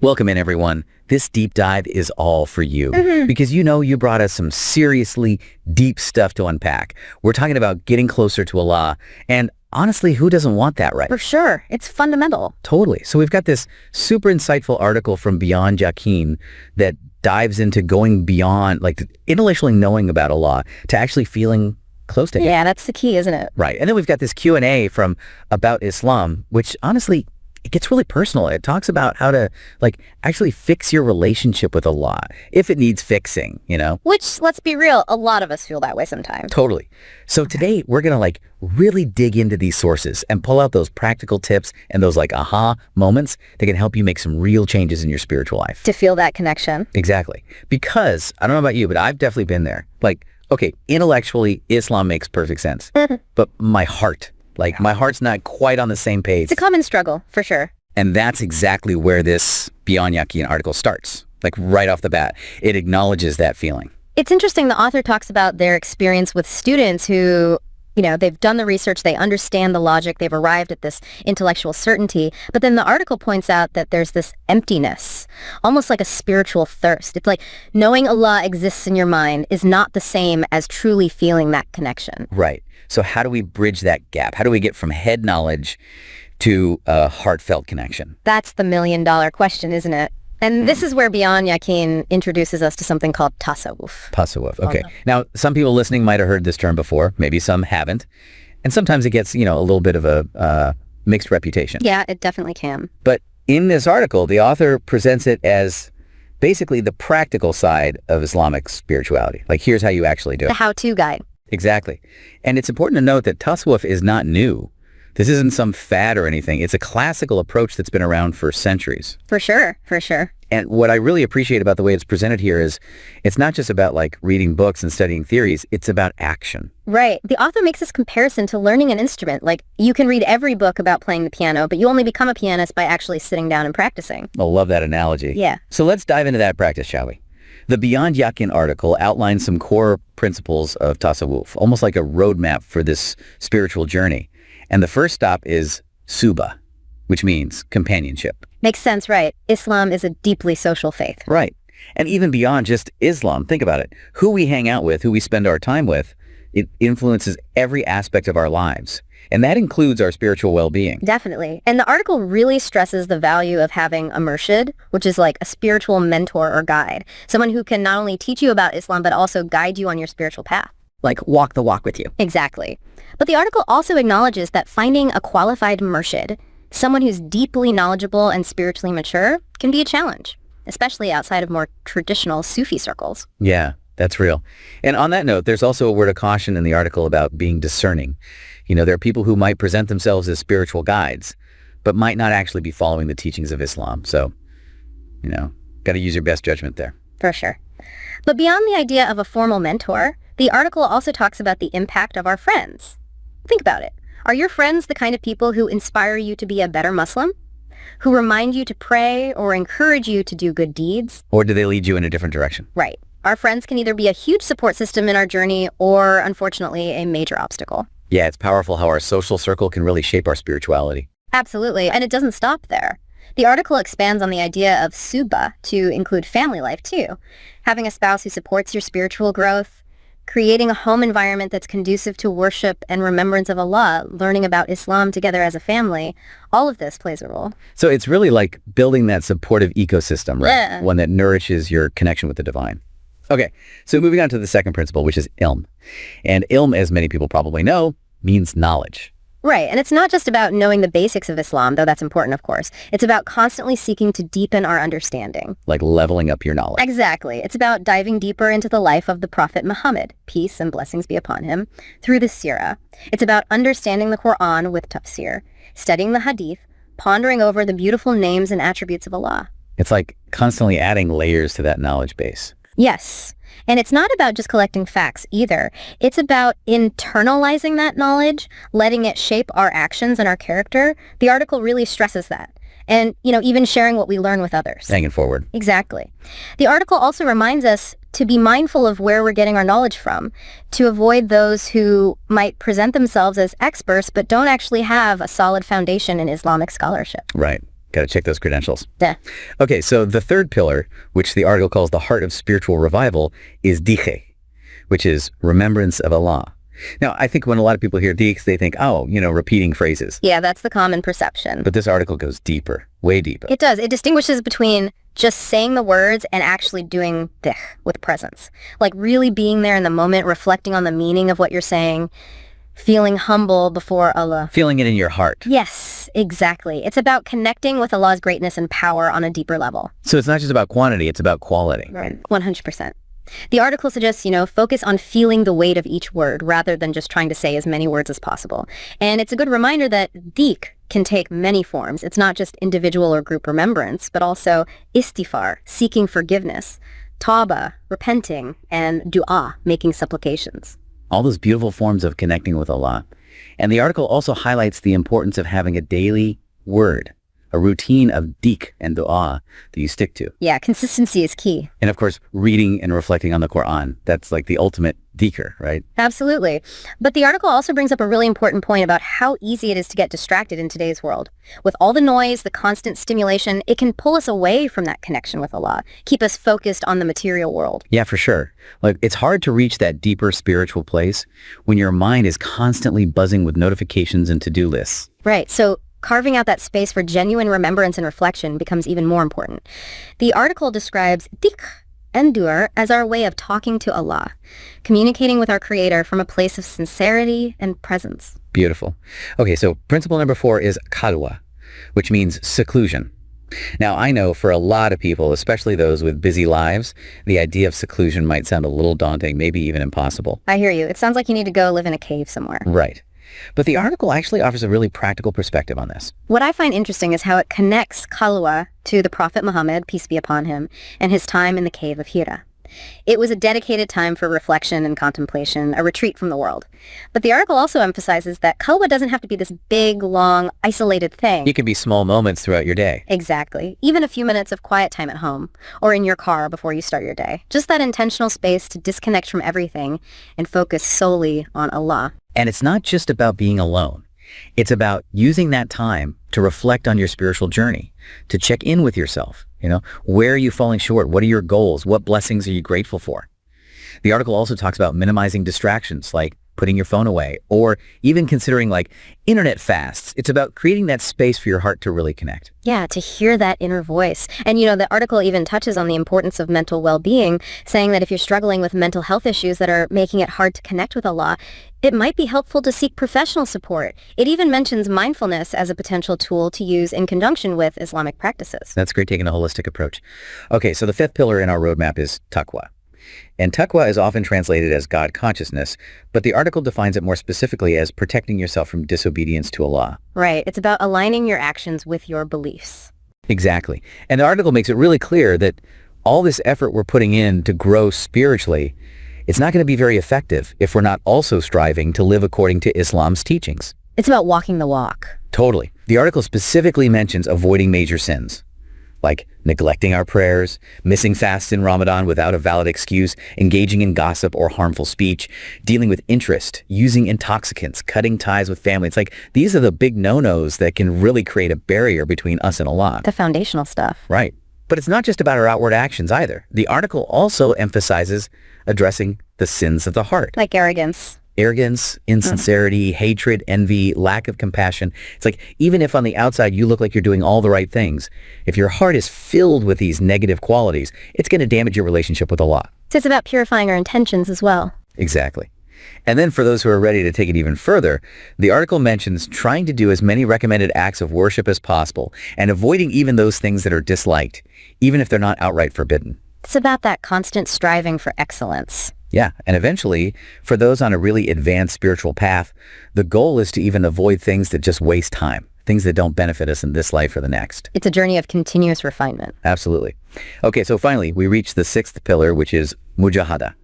Welcome in, everyone. This deep dive is all for you because you brought us some seriously deep stuff to unpack. We're talking about getting closer to Allah, and honestly, who doesn't want that, right? For sure. It's fundamental. Totally. So we've got this super insightful article from Beyond Yaqeen that dives into going beyond, like intellectually knowing about Allah to actually feeling close to Him. Yeah, that's the key, isn't it? Right. And then we've got this Q&A from About Islam, which honestly, it gets really personal. It talks about how to actually fix your relationship with Allah if it needs fixing, Which, let's be real, a lot of us feel that way sometimes. Totally. So today we're going to really dig into these sources and pull out those practical tips and those aha moments that can help you make some real changes in your spiritual life. To feel that connection. Exactly. Because I don't know about you, but I've definitely been there. Okay, intellectually, Islam makes perfect sense, but my heart's not quite on the same page. It's a common struggle, for sure. And that's exactly where this Beyond Yaqeen article starts, right off the bat. It acknowledges that feeling. It's interesting. The author talks about their experience with students who, they've done the research, they understand the logic, they've arrived at this intellectual certainty. But then the article points out that there's this emptiness, almost like a spiritual thirst. It's like knowing Allah exists in your mind is not the same as truly feeling that connection. Right. So how do we bridge that gap? How do we get from head knowledge to a heartfelt connection? That's the million-dollar question, isn't it? And this is where Beyond Yaqeen introduces us to something called tasawwuf. Tasawwuf. Okay. Now, some people listening might have heard this term before. Maybe some haven't. And sometimes it gets, a little bit of a mixed reputation. Yeah, it definitely can. But in this article, the author presents it as basically the practical side of Islamic spirituality. Here's how you actually do it. The how-to guide. Exactly. And it's important to note that tasawwuf is not new. This isn't some fad or anything. It's a classical approach that's been around for centuries. For sure. For sure. And what I really appreciate about the way it's presented here is it's not just about reading books and studying theories. It's about action. Right. The author makes this comparison to learning an instrument. You can read every book about playing the piano, but you only become a pianist by actually sitting down and practicing. I love that analogy. Yeah. So let's dive into that practice, shall we? The Beyond Yaqeen article outlines some core principles of tasawwuf, almost like a roadmap for this spiritual journey. And the first stop is suhbah, which means companionship. Makes sense, right? Islam is a deeply social faith. Right. And even beyond just Islam, think about it. Who we hang out with, who we spend our time with, it influences every aspect of our lives. And that includes our spiritual well-being. Definitely. And the article really stresses the value of having a murshid, which is like a spiritual mentor or guide. Someone who can not only teach you about Islam, but also guide you on your spiritual path. Walk the walk with you. Exactly. But the article also acknowledges that finding a qualified murshid, someone who's deeply knowledgeable and spiritually mature, can be a challenge, especially outside of more traditional Sufi circles. Yeah, that's real. And on that note, there's also a word of caution in the article about being discerning. There are people who might present themselves as spiritual guides, but might not actually be following the teachings of Islam. So, got to use your best judgment there. For sure. But beyond the idea of a formal mentor, the article also talks about the impact of our friends. Think about it. Are your friends the kind of people who inspire you to be a better Muslim? Who remind you to pray or encourage you to do good deeds? Or do they lead you in a different direction? Right. Our friends can either be a huge support system in our journey or, unfortunately, a major obstacle. Yeah, it's powerful how our social circle can really shape our spirituality. Absolutely. And it doesn't stop there. The article expands on the idea of suhbah to include family life, too. Having a spouse who supports your spiritual growth, creating a home environment that's conducive to worship and remembrance of Allah, learning about Islam together as a family, all of this plays a role. So it's really like building that supportive ecosystem, right? Yeah. One that nourishes your connection with the divine. Okay, so moving on to the second principle, which is ilm. And ilm, as many people probably know, means knowledge. Right, and it's not just about knowing the basics of Islam, though that's important, of course. It's about constantly seeking to deepen our understanding. Like leveling up your knowledge. Exactly. It's about diving deeper into the life of the Prophet Muhammad, peace and blessings be upon him, through the seerah. It's about understanding the Quran with tafsir, studying the hadith, pondering over the beautiful names and attributes of Allah. It's like constantly adding layers to that knowledge base. Yes. And it's not about just collecting facts either. It's about internalizing that knowledge, letting it shape our actions and our character. The article really stresses that. And, even sharing what we learn with others. Paying it forward. Exactly. The article also reminds us to be mindful of where we're getting our knowledge from, to avoid those who might present themselves as experts but don't actually have a solid foundation in Islamic scholarship. Right. Got to check those credentials. Yeah. Okay, so the third pillar, which the article calls the heart of spiritual revival, is Dhikr, which is remembrance of Allah. Now, I think when a lot of people hear Dhikr, they think, oh, repeating phrases. Yeah, that's the common perception. But this article goes deeper, way deeper. It does. It distinguishes between just saying the words and actually doing Dhikr with presence. Like really being there in the moment, reflecting on the meaning of what you're saying, feeling humble before Allah. Feeling it in your heart. Yes, exactly. It's about connecting with Allah's greatness and power on a deeper level. So it's not just about quantity, it's about quality. Right. 100%. The article suggests, focus on feeling the weight of each word rather than just trying to say as many words as possible. And it's a good reminder that dhikr can take many forms. It's not just individual or group remembrance, but also istighfar, seeking forgiveness, tawbah, repenting, and du'a, making supplications. All those beautiful forms of connecting with Allah. And the article also highlights the importance of having a daily word, a routine of dhikr and du'a that you stick to. Yeah, consistency is key. And of course, reading and reflecting on the Quran. That's like the ultimate dhikr, right? Absolutely. But the article also brings up a really important point about how easy it is to get distracted in today's world. With all the noise, the constant stimulation, it can pull us away from that connection with Allah, keep us focused on the material world. Yeah, for sure. Like, it's hard to reach that deeper spiritual place when your mind is constantly buzzing with notifications and to-do lists. Right. So carving out that space for genuine remembrance and reflection becomes even more important. The article describes dhikr and du'a as our way of talking to Allah, communicating with our Creator from a place of sincerity and presence. Beautiful. Okay, so principle number 4 is khalwa, which means seclusion. Now, I know for a lot of people, especially those with busy lives, the idea of seclusion might sound a little daunting, maybe even impossible. I hear you. It sounds like you need to go live in a cave somewhere. Right. But the article actually offers a really practical perspective on this. What I find interesting is how it connects khalwa to the Prophet Muhammad, peace be upon him, and his time in the cave of Hira. It was a dedicated time for reflection and contemplation, a retreat from the world. But the article also emphasizes that khalwa doesn't have to be this big, long, isolated thing. It can be small moments throughout your day. Exactly. Even a few minutes of quiet time at home or in your car before you start your day. Just that intentional space to disconnect from everything and focus solely on Allah. And it's not just about being alone. It's about using that time to reflect on your spiritual journey, to check in with yourself. Where are you falling short? What are your goals? What blessings are you grateful for? The article also talks about minimizing distractions, like putting your phone away, or even considering like internet fasts. It's about creating that space for your heart to really connect. Yeah, to hear that inner voice. And the article even touches on the importance of mental well-being, saying that if you're struggling with mental health issues that are making it hard to connect with Allah, it might be helpful to seek professional support. It even mentions mindfulness as a potential tool to use in conjunction with Islamic practices. That's great, taking a holistic approach. Okay, so the 5th pillar in our roadmap is taqwa. And taqwa is often translated as God consciousness, but the article defines it more specifically as protecting yourself from disobedience to Allah. Right. It's about aligning your actions with your beliefs. Exactly. And the article makes it really clear that all this effort we're putting in to grow spiritually, it's not going to be very effective if we're not also striving to live according to Islam's teachings. It's about walking the walk. Totally. The article specifically mentions avoiding major sins, like neglecting our prayers, missing fasts in Ramadan without a valid excuse, engaging in gossip or harmful speech, dealing with interest, using intoxicants, cutting ties with family. It's like these are the big no-nos that can really create a barrier between us and Allah. The foundational stuff. Right. But it's not just about our outward actions either. The article also emphasizes addressing the sins of the heart. Like arrogance. Arrogance, insincerity, hatred, envy, lack of compassion. It's like even if on the outside you look like you're doing all the right things, if your heart is filled with these negative qualities, it's going to damage your relationship with Allah. So it's about purifying our intentions as well. Exactly. And then for those who are ready to take it even further, the article mentions trying to do as many recommended acts of worship as possible and avoiding even those things that are disliked, even if they're not outright forbidden. It's about that constant striving for excellence. Yeah, and eventually, for those on a really advanced spiritual path, the goal is to even avoid things that just waste time, things that don't benefit us in this life or the next. It's a journey of continuous refinement. Absolutely. Okay, so finally, we reach the 6th pillar, which is mujahada.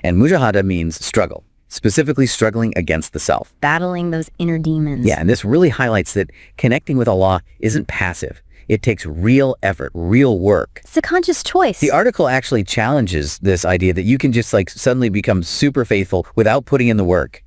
And mujahada means struggle, specifically struggling against the self. Battling those inner demons. Yeah, and this really highlights that connecting with Allah isn't passive. It takes real effort, real work. It's a conscious choice. The article actually challenges this idea that you can just suddenly become super faithful without putting in the work.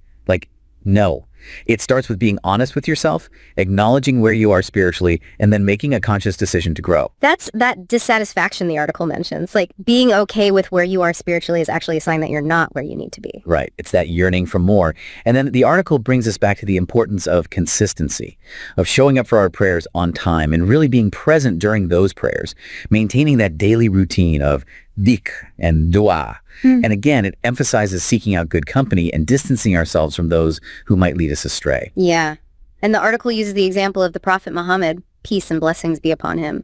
No. It starts with being honest with yourself, acknowledging where you are spiritually, and then making a conscious decision to grow. That's that dissatisfaction the article mentions. Like being okay with where you are spiritually is actually a sign that you're not where you need to be. Right. It's that yearning for more. And then the article brings us back to the importance of consistency, of showing up for our prayers on time and really being present during those prayers, maintaining that daily routine of dhikr and dua. And again, it emphasizes seeking out good company and distancing ourselves from those who might lead us astray. Yeah. And the article uses the example of the Prophet Muhammad, peace and blessings be upon him.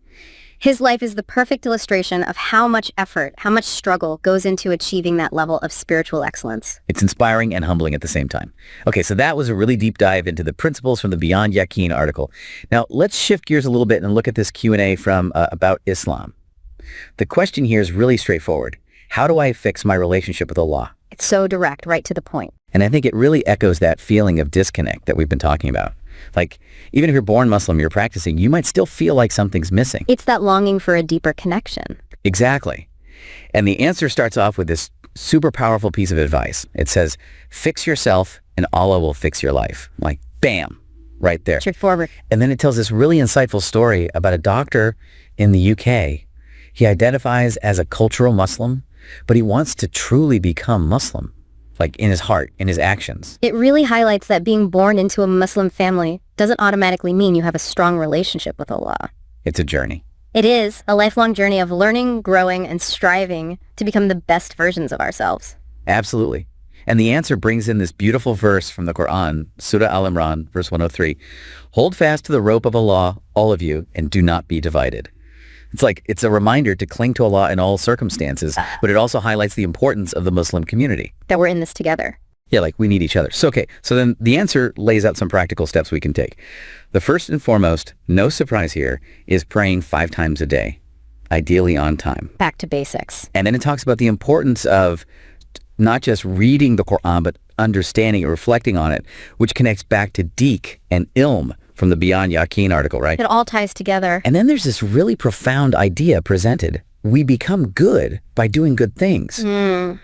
His life is the perfect illustration of how much effort, how much struggle goes into achieving that level of spiritual excellence. It's inspiring and humbling at the same time. Okay, so that was a really deep dive into the principles from the Beyond Yaqeen article. Now, let's shift gears a little bit and look at this Q&A from About Islam. The question here is really straightforward. How do I fix my relationship with Allah? It's so direct, right to the point. And I think it really echoes that feeling of disconnect that we've been talking about. Like, even if you're born Muslim, you're practicing, you might still feel like something's missing. It's that longing for a deeper connection. Exactly. And the answer starts off with this super powerful piece of advice. It says, fix yourself and Allah will fix your life. Like, bam, right there. Straightforward. And then it tells this really insightful story about a doctor in the UK. He identifies as a cultural Muslim, but he wants to truly become Muslim, like in his heart, in his actions. It really highlights that being born into a Muslim family doesn't automatically mean you have a strong relationship with Allah. It's a journey. It is a lifelong journey of learning, growing, and striving to become the best versions of ourselves. Absolutely. And the answer brings in this beautiful verse from the Quran, Surah Al-Imran, verse 103. Hold fast to the rope of Allah, all of you, and do not be divided. It's a reminder to cling to Allah in all circumstances, but it also highlights the importance of the Muslim community. That we're in this together. Yeah, like we need each other. So then the answer lays out some practical steps we can take. The first and foremost, no surprise here, is praying 5 times a day, ideally on time. Back to basics. And then it talks about the importance of not just reading the Quran, but understanding it, reflecting on it, which connects back to dhikr and ilm from the Beyond Yaqeen article, right? It all ties together. And then there's this really profound idea presented. We become good by doing good things.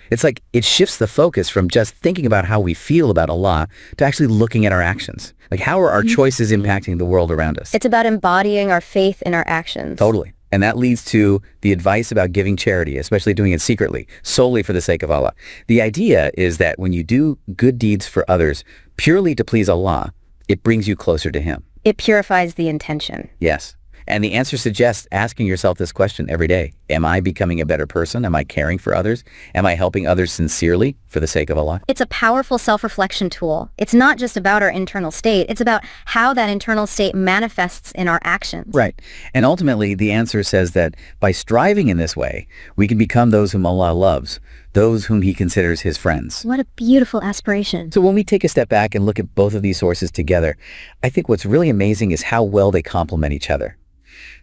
It's like it shifts the focus from just thinking about how we feel about Allah to actually looking at our actions. Like, how are our choices impacting the world around us? It's about embodying our faith in our actions. Totally. And that leads to the advice about giving charity, especially doing it secretly, solely for the sake of Allah. The idea is that when you do good deeds for others purely to please Allah, it brings you closer to Him. It purifies the intention. Yes. And the answer suggests asking yourself this question every day. Am I becoming a better person? Am I caring for others? Am I helping others sincerely for the sake of Allah? It's a powerful self-reflection tool. It's not just about our internal state. It's about how that internal state manifests in our actions. Right. And ultimately, the answer says that by striving in this way, we can become those whom Allah loves, those whom He considers His friends. What a beautiful aspiration. So when we take a step back and look at both of these sources together, I think what's really amazing is how well they complement each other.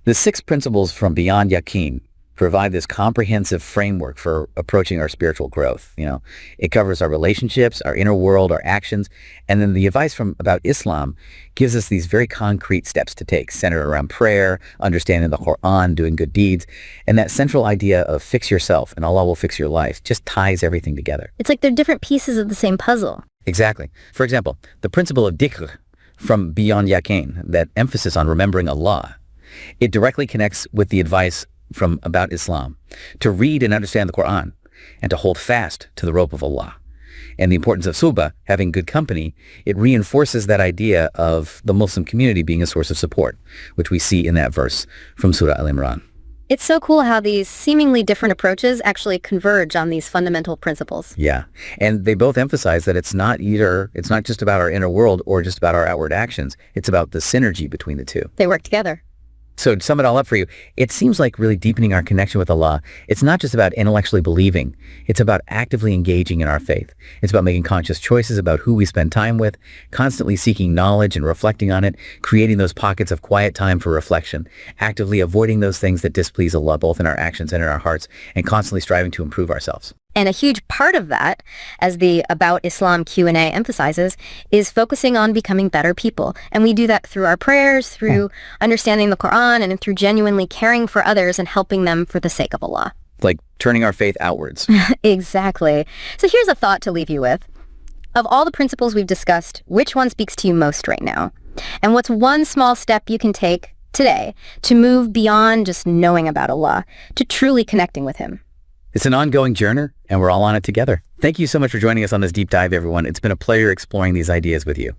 The 6 principles from Beyond Yaqeen provide this comprehensive framework for approaching our spiritual growth. It covers our relationships, our inner world, our actions, and then the advice from About Islam gives us these very concrete steps to take, centered around prayer, understanding the Quran, doing good deeds, and that central idea of fix yourself and Allah will fix your life just ties everything together. It's like they're different pieces of the same puzzle. Exactly. For example, the principle of Dhikr from Beyond Yaqeen, that emphasis on remembering Allah, it directly connects with the advice from About Islam to read and understand the Quran and to hold fast to the rope of Allah. And the importance of suhbah, having good company, it reinforces that idea of the Muslim community being a source of support, which we see in that verse from Surah Al-Imran. It's so cool how these seemingly different approaches actually converge on these fundamental principles. Yeah. And they both emphasize that it's not just about our inner world or just about our outward actions. It's about the synergy between the two. They work together. So to sum it all up for you, it seems like really deepening our connection with Allah, it's not just about intellectually believing. It's about actively engaging in our faith. It's about making conscious choices about who we spend time with, constantly seeking knowledge and reflecting on it, creating those pockets of quiet time for reflection, actively avoiding those things that displease Allah, both in our actions and in our hearts, and constantly striving to improve ourselves. And a huge part of that, as the About Islam Q&A emphasizes, is focusing on becoming better people. And we do that through our prayers, through understanding the Quran, and through genuinely caring for others and helping them for the sake of Allah. Like turning our faith outwards. Exactly. So here's a thought to leave you with. Of all the principles we've discussed, which one speaks to you most right now? And what's one small step you can take today to move beyond just knowing about Allah, to truly connecting with Him? It's an ongoing journey, and we're all on it together. Thank you so much for joining us on this deep dive, everyone. It's been a pleasure exploring these ideas with you.